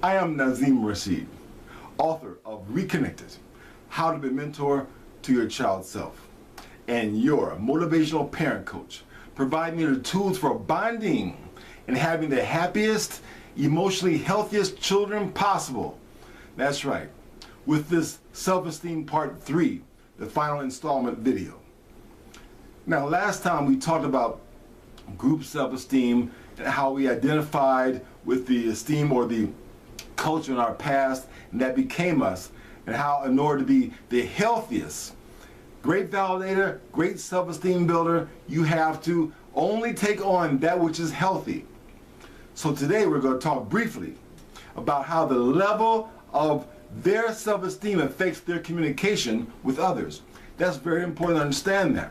I am Nazim Rashid, author of Reconnected, How to Be a Mentor to Your Child's Self, and your motivational parent coach, providing you the tools for bonding and having the happiest, emotionally healthiest children possible. That's right, with this self-esteem part 3, the final installment video. Now, last time we talked about group self-esteem and how we identified with the esteem or the culture in our past, and that became us, and how in order to be the healthiest, great validator, great self-esteem builder, you have to only take on that which is healthy. So today we're going to talk briefly about how the level of their self-esteem affects their communication with others. That's very important to understand that.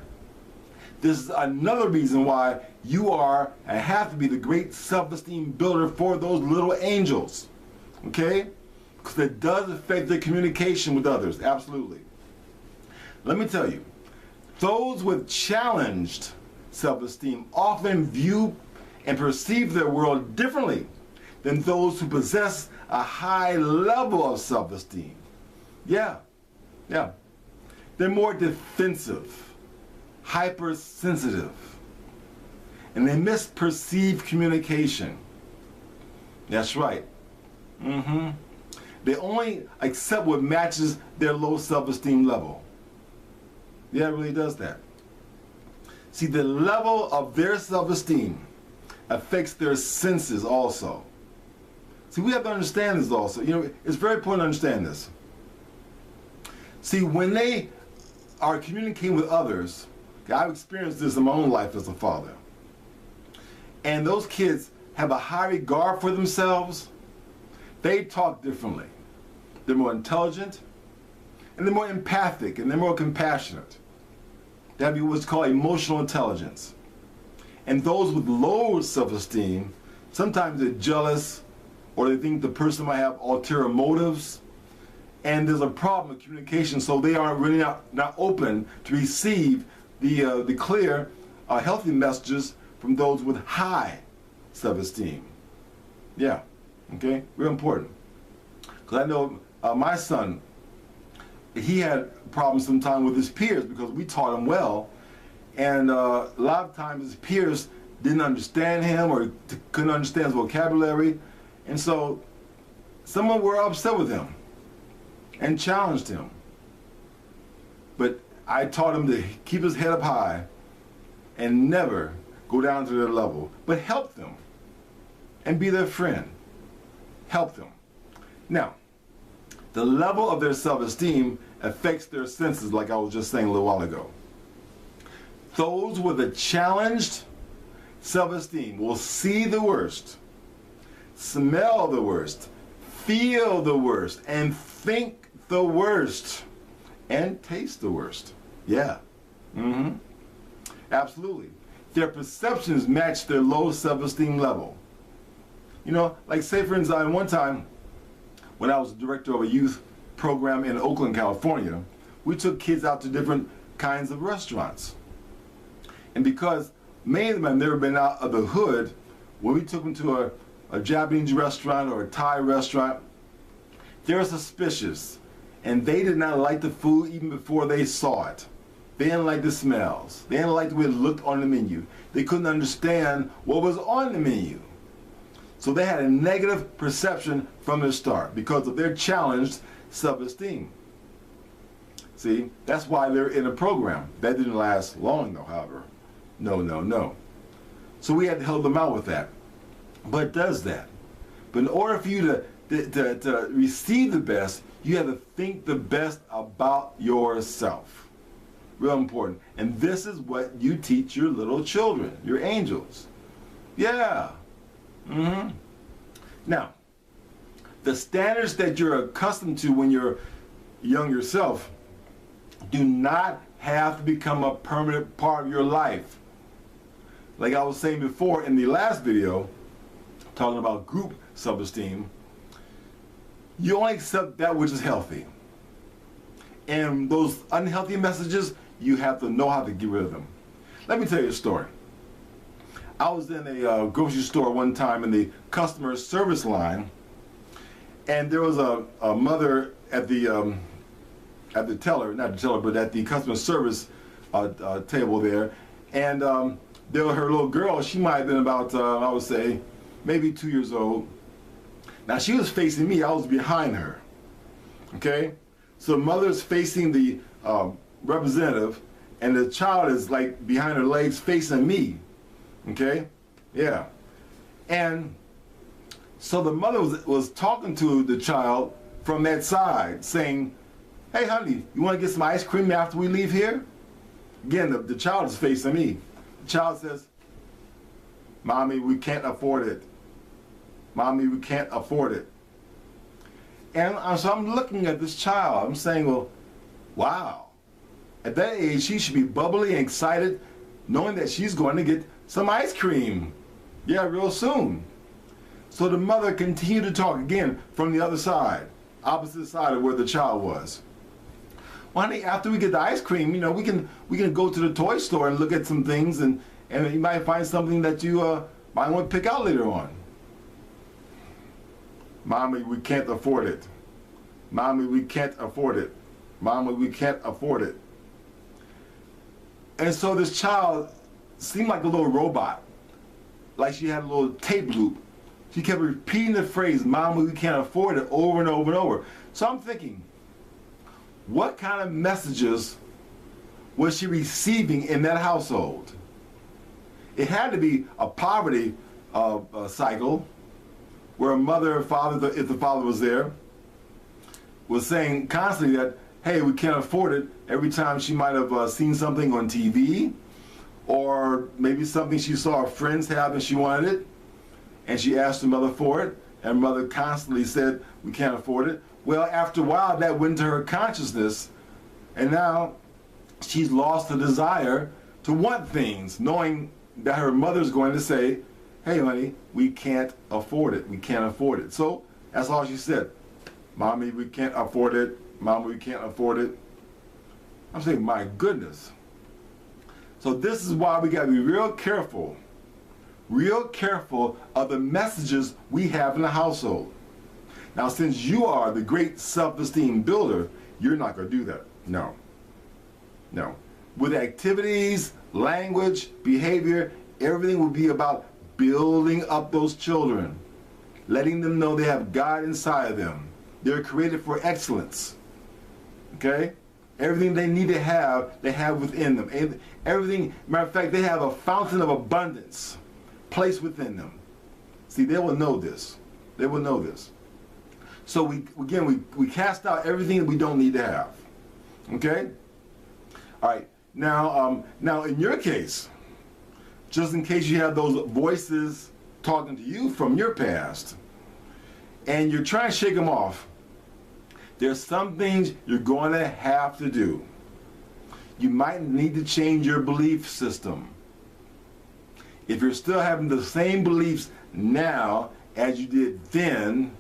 This is another reason why you are and have to be the great self-esteem builder for those little angels. Okay? Because it does affect their communication with others, absolutely. Let me tell you, those with challenged self-esteem often view and perceive their world differently than those who possess a high level of self-esteem. Yeah. They're more defensive, hypersensitive, and they misperceive communication. That's right. They only accept what matches their low self-esteem level. Yeah, it really does that. See, the level of their self-esteem affects their senses also. See, we have to understand this also. You know, it's very important to understand this. See, when they are communicating with others, I've experienced this in my own life as a father, and those kids have a high regard for themselves, they talk differently. They're more intelligent, and they're more empathic, and they're more compassionate. That'd be what's called emotional intelligence. And those with low self-esteem, sometimes they're jealous, or they think the person might have ulterior motives, and there's a problem with communication, so they aren't really not open to receive the clear, healthy messages from those with high self-esteem. Yeah, okay, real important. Because I know my son, he had problems sometimes with his peers because we taught him well, and a lot of times his peers didn't understand him or couldn't understand his vocabulary, and so someone were upset with him and challenged him. But I taught him to keep his head up high and never go down to their level, but help them and be their friend. Help them. Now, the level of their self-esteem affects their senses, like I was just saying a little while ago. Those with a challenged self-esteem will see the worst, smell the worst, feel the worst, and think the worst, and taste the worst. Yeah. Absolutely. Their perceptions match their low self-esteem level. You know, like say for instance, one time when I was director of a youth program in Oakland, California, we took kids out to different kinds of restaurants. And because many of them have never been out of the hood, when we took them to a Japanese restaurant or a Thai restaurant, they were suspicious, and they did not like the food even before they saw it. They didn't like the smells. They didn't like the way it looked on the menu. They couldn't understand what was on the menu. So they had a negative perception from the start because of their challenged self-esteem. See, that's why they're in a program. That didn't last long though, however. No. So we had to help them out with that. But it does that. But in order for you to receive the best, you have to think the best about yourself. Real important. And this is what you teach your little children, your angels. Yeah. Now, the standards that you're accustomed to when you're young yourself do not have to become a permanent part of your life. Like I was saying before in the last video, talking about group self-esteem, you only accept that which is healthy. And those unhealthy messages, you have to know how to get rid of them. Let me tell you a story. I was in a grocery store one time in the customer service line, And there was a mother at the teller, not the teller, but at the customer service table there. And there was her little girl. She might have been about, I would say, maybe 2 years old. Now she was facing me. I was behind her. Okay? So the mother's facing the representative, and the child is like behind her legs facing me. Okay? Yeah. And so the mother was talking to the child from that side, saying, "Hey, honey, you want to get some ice cream after we leave here?" Again, the child is facing me. The child says, "Mommy, we can't afford it. Mommy, we can't afford it." And so I'm looking at this child. I'm saying, well, wow. At that age, she should be bubbly and excited, knowing that she's going to get some ice cream. Yeah, real soon. So the mother continued to talk again from the other side, opposite side of where the child was. "Well, honey, after we get the ice cream, we can go to the toy store and look at some things, and you might find something that you might want to pick out later on." "Mommy, we can't afford it. Mommy, we can't afford it. Mommy, we can't afford it." And so this child seemed like a little robot, like she had a little tape loop. She kept repeating the phrase, "Mommy, we can't afford it," over and over and over. So I'm thinking, what kind of messages was she receiving in that household? It had to be a poverty cycle, where a mother or father, if the father was there, was saying constantly that, "Hey, we can't afford it," every time she might have seen something on TV, or maybe something she saw her friends have and she wanted it, and she asked her mother for it, and mother constantly said, "We can't afford it." Well, after a while, that went into her consciousness, and now she's lost the desire to want things, knowing that her mother's going to say, "Hey, honey, we can't afford it. We can't afford it." So that's all she said. "Mommy, we can't afford it. Mommy, we can't afford it." I'm saying, my goodness. So this is why we got to be real careful of the messages we have in the household. Now, since you are the great self-esteem builder, you're not going to do that. No. With activities, language, behavior, everything will be about building up those children, letting them know they have God inside of them. They're created for excellence. Okay? Everything they need to have, they have within them. Everything, matter of fact, they have a fountain of abundance placed within them. See, they will know this. They will know this. So we cast out everything that we don't need to have. Okay? All right. Now in your case, just in case you have those voices talking to you from your past, and you're trying to shake them off, there's some things you're going to have to do. You might need to change your belief system. If you're still having the same beliefs now as you did then,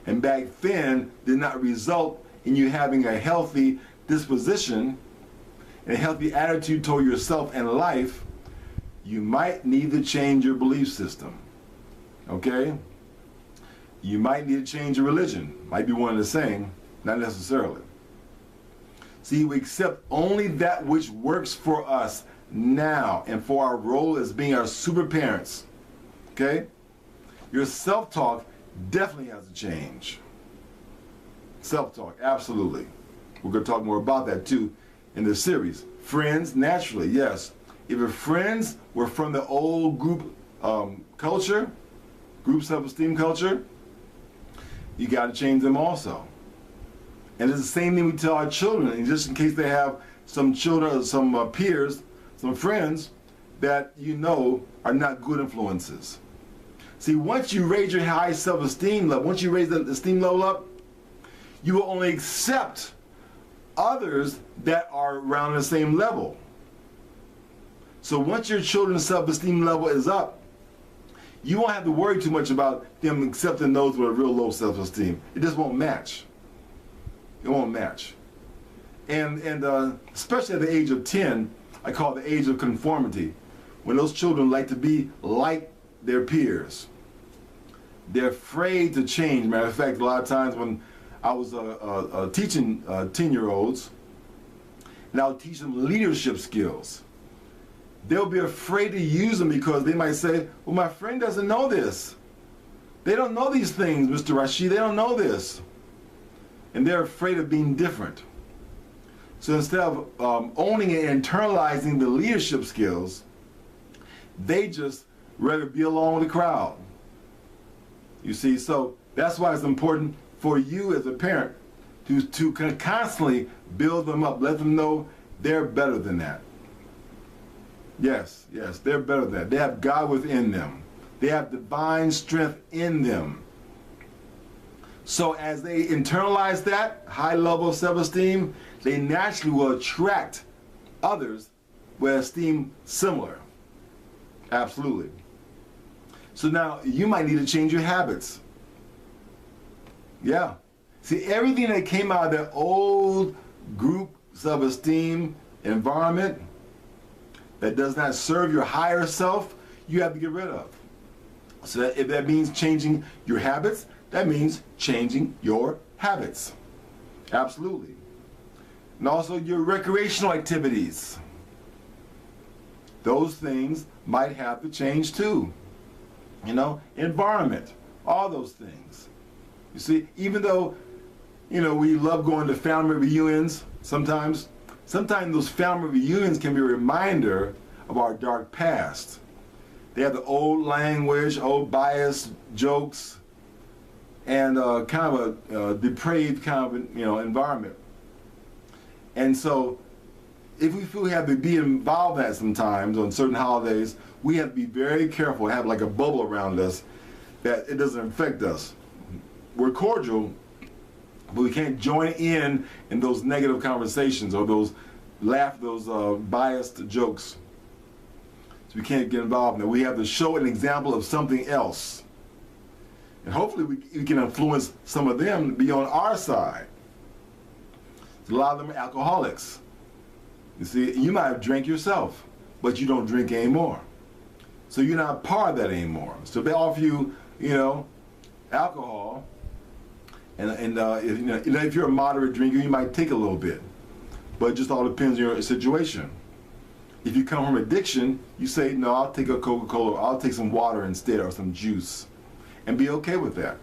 and back then did not result in you having a healthy disposition and a healthy attitude toward yourself and life, you might need to change your belief system. Okay? You might need to change your religion. Might be one and the same, not necessarily. See, we accept only that which works for us now and for our role as being our super parents. Okay? Your self-talk definitely has to change. Self-talk, absolutely. We're going to talk more about that too in this series. Friends, naturally, yes. If your friends were from the old group culture, group self-esteem culture, you got to change them also. And it's the same thing we tell our children, and just in case they have some children, some peers, some friends that you know are not good influences. See, once you raise your high self-esteem level, once you raise the esteem level up, you will only accept others that are around the same level. So once your children's self-esteem level is up, you won't have to worry too much about them accepting those with a real low self-esteem. It just won't match. It won't match. And especially at the age of 10, I call it the age of conformity, when those children like to be like their peers. They're afraid to change. Matter of fact, a lot of times when I was teaching 10-year-olds, and I would teach them leadership skills, they'll be afraid to use them because they might say, well, my friend doesn't know this. They don't know these things, Mr. Rashid. They don't know this. And they're afraid of being different. So instead of owning and internalizing the leadership skills, they just rather be along with the crowd. You see, so that's why it's important for you as a parent to constantly build them up, let them know they're better than that. Yes, they're better than that. They have God within them. They have divine strength in them. So as they internalize that high level of self-esteem, they naturally will attract others with esteem similar. Absolutely. So now you might need to change your habits. Yeah. See, everything that came out of that old group self-esteem environment that does not serve your higher self, you have to get rid of. So that if that means changing your habits, that means changing your habits. Absolutely. And also your recreational activities. Those things might have to change too. You know, environment, all those things. You see, even though, you know, we love going to family reunions sometimes those family reunions can be a reminder of our dark past. They have the old language, old biased jokes, and kind of a depraved kind of, you know, environment. And so if we feel we have to be involved in that sometimes on certain holidays, we have to be very careful, have like a bubble around us that it doesn't affect us. We're cordial, but we can't join in those negative conversations or those biased jokes. So we can't get involved in that. We have to show an example of something else. And hopefully we can influence some of them to be on our side. A lot of them are alcoholics. You see, you might have drank yourself, but you don't drink anymore. So you're not part of that anymore. So they offer you, you know, alcohol, and if you're a moderate drinker, you might take a little bit. But it just all depends on your situation. If you come from addiction, you say, no, I'll take a Coca-Cola, or I'll take some water instead, or some juice, and be okay with that.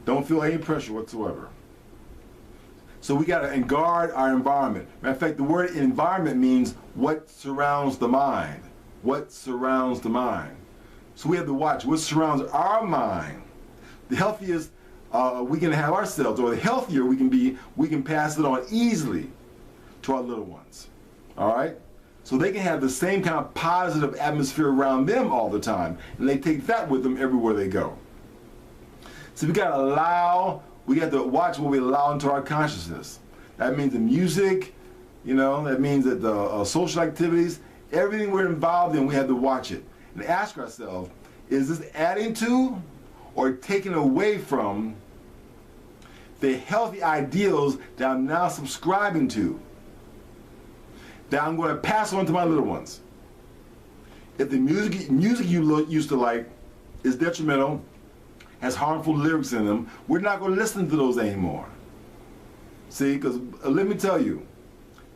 Don't feel any pressure whatsoever. So we got to guard our environment. Matter of fact, the word environment means what surrounds the mind. What surrounds the mind. So we have to watch what surrounds our mind. The healthiest we can have ourselves, or the healthier we can be, we can pass it on easily to our little ones. All right? So they can have the same kind of positive atmosphere around them all the time, and they take that with them everywhere they go. So we got to watch what we allow into our consciousness. That means the music, you know, that means that the social activities, everything we're involved in, we have to watch it and ask ourselves, is this adding to or taking away from the healthy ideals that I'm now subscribing to, that I'm going to pass on to my little ones? If the music you used to like is detrimental, has harmful lyrics in them, we're not going to listen to those anymore. See, because let me tell you,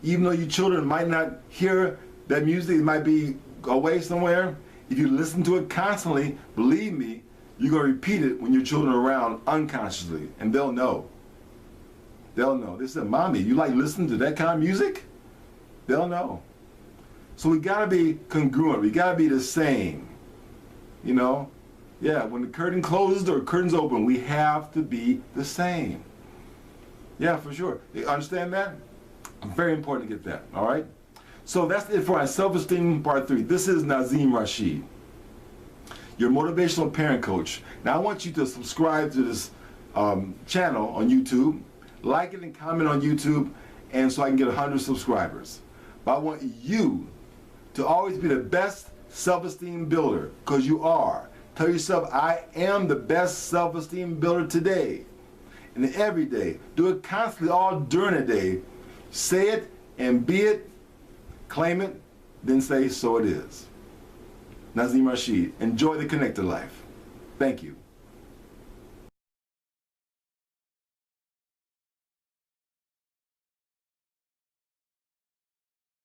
even though your children might not hear that music, it might be away somewhere, if you listen to it constantly, believe me, you're going to repeat it when your children are around unconsciously, and they'll know. They'll know. They said, Mommy, you like listening to that kind of music? They'll know. So we got to be congruent. We got to be the same. You know? Yeah, when the curtain closes or the curtain's open, we have to be the same. Yeah, for sure. You understand that? Very important to get that, all right? So that's it for our self-esteem part 3. This is Nazim Rashid, your motivational parent coach. Now I want you to subscribe to this channel on YouTube, like it and comment on YouTube, and so I can get 100 subscribers. But I want you to always be the best self-esteem builder, because you are. Tell yourself, I am the best self-esteem builder today and every day. Do it constantly, all during the day. Say it and be it, claim it, then say, so it is. Nazim Rashid, enjoy the connected life. Thank you.